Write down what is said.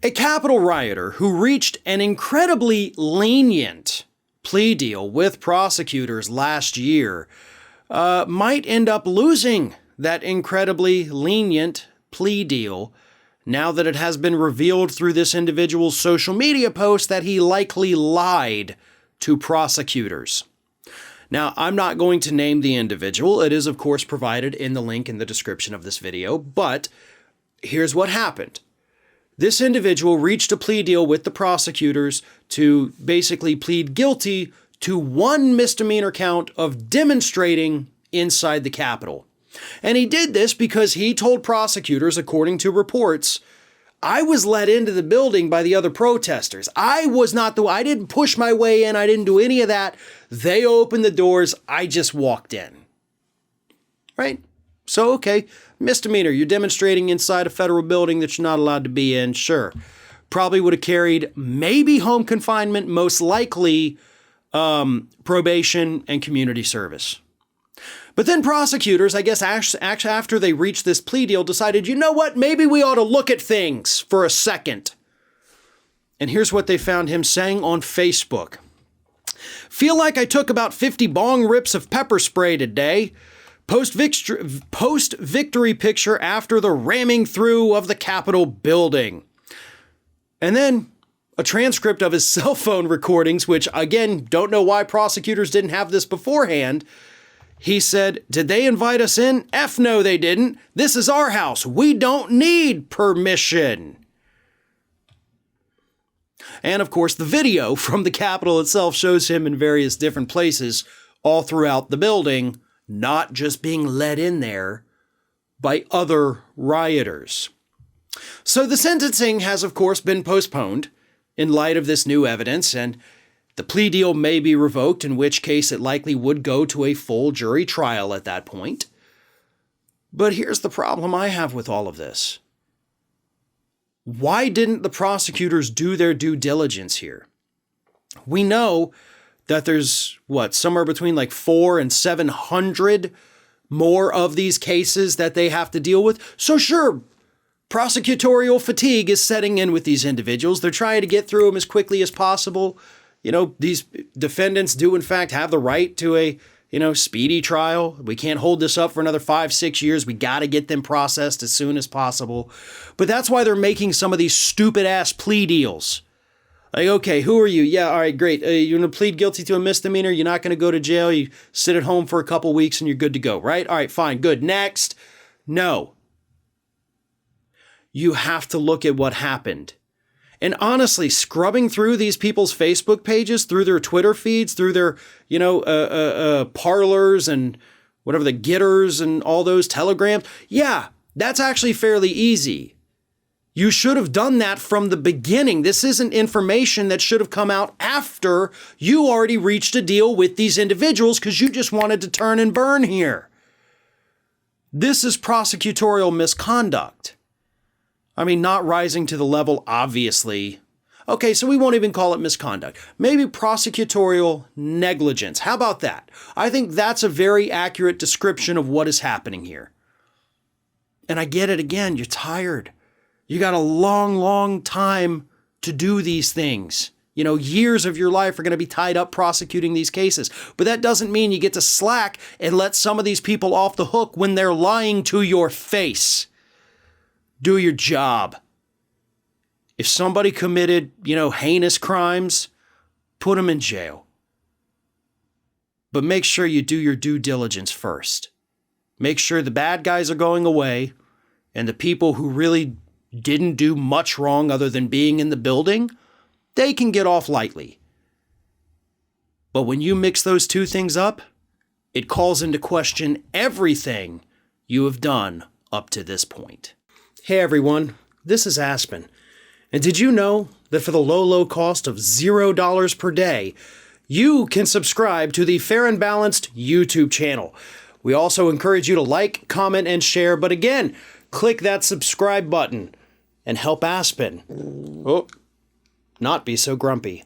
A Capitol rioter who reached an incredibly lenient plea deal with prosecutors last year might end up losing that incredibly lenient plea deal now that it has been revealed through this individual's social media post that he likely lied to prosecutors. Now, I'm not going to name the individual. It is, of course, provided in the link in the description of this video, but here's what happened. This individual reached a plea deal with the prosecutors to basically plead guilty to one misdemeanor count of demonstrating inside the Capitol. And he did this because he told prosecutors, according to reports, I was let into the building by the other protesters. I didn't push my way in. I didn't do any of that. They opened the doors. I just walked in. Right? So, okay, misdemeanor. You're demonstrating inside a federal building that you're not allowed to be in. Sure. Probably would have carried maybe home confinement, most likely probation and community service. But then prosecutors, I guess actually after they reached this plea deal, decided, you know what, maybe we ought to look at things for a second. And here's what they found him saying on Facebook. Feel like I took about 50 bong rips of pepper spray today. Post-victory picture after the ramming through of the Capitol building. And then a transcript of his cell phone recordings, which, again, don't know why prosecutors didn't have this beforehand. He said, did they invite us in? F no, they didn't. This is our house. We don't need permission. And, of course, the video from the Capitol itself shows him in various different places all throughout the building, not just being let in there by other rioters. So the sentencing has, of course, been postponed in light of this new evidence, and the plea deal may be revoked, in which case it likely would go to a full jury trial at that point. But here's the problem I have with all of this. Why didn't the prosecutors do their due diligence here? We know that there's, somewhere between like 400 and 700 more of these cases that they have to deal with. So sure, prosecutorial fatigue is setting in with these individuals. They're trying to get through them as quickly as possible. You know, these defendants do in fact have the right to a, speedy trial. We can't hold this up for another 5-6 years. We got to get them processed as soon as possible. But that's why they're making some of these stupid ass plea deals. Like, okay, who are you? Yeah, all right, great. You're going to plead guilty to a misdemeanor. You're not going to go to jail. You sit at home for a couple weeks and you're good to go, right? All right, fine, good. Next. No. You have to look at what happened. And honestly, scrubbing through these people's Facebook pages, through their Twitter feeds, through their, parlors and whatever, the getters and all those telegrams. Yeah, that's actually fairly easy. You should have done that from the beginning. This isn't information that should have come out after you already reached a deal with these individuals because you just wanted to turn and burn here. This is prosecutorial misconduct. I mean, not rising to the level, obviously. Okay, so we won't even call it misconduct. Maybe prosecutorial negligence. How about that? I think that's a very accurate description of what is happening here. And I get it again, you're tired. You got a long, long time to do these things. Years of your life are going to be tied up prosecuting these cases. But that doesn't mean you get to slack and let some of these people off the hook when they're lying to your face. Do your job. If somebody committed, heinous crimes, put them in jail. But make sure you do your due diligence first. Make sure the bad guys are going away and the people who really didn't do much wrong other than being in the building, they can get off lightly. But when you mix those two things up, it calls into question everything you have done up to this point. Hey everyone, this is Aspen. And did you know that for the low cost of $0 per day, you can subscribe to the Fair and Balanced YouTube channel? We also encourage you to like, comment, and share. But again, click that subscribe button and help Aspen not be so grumpy.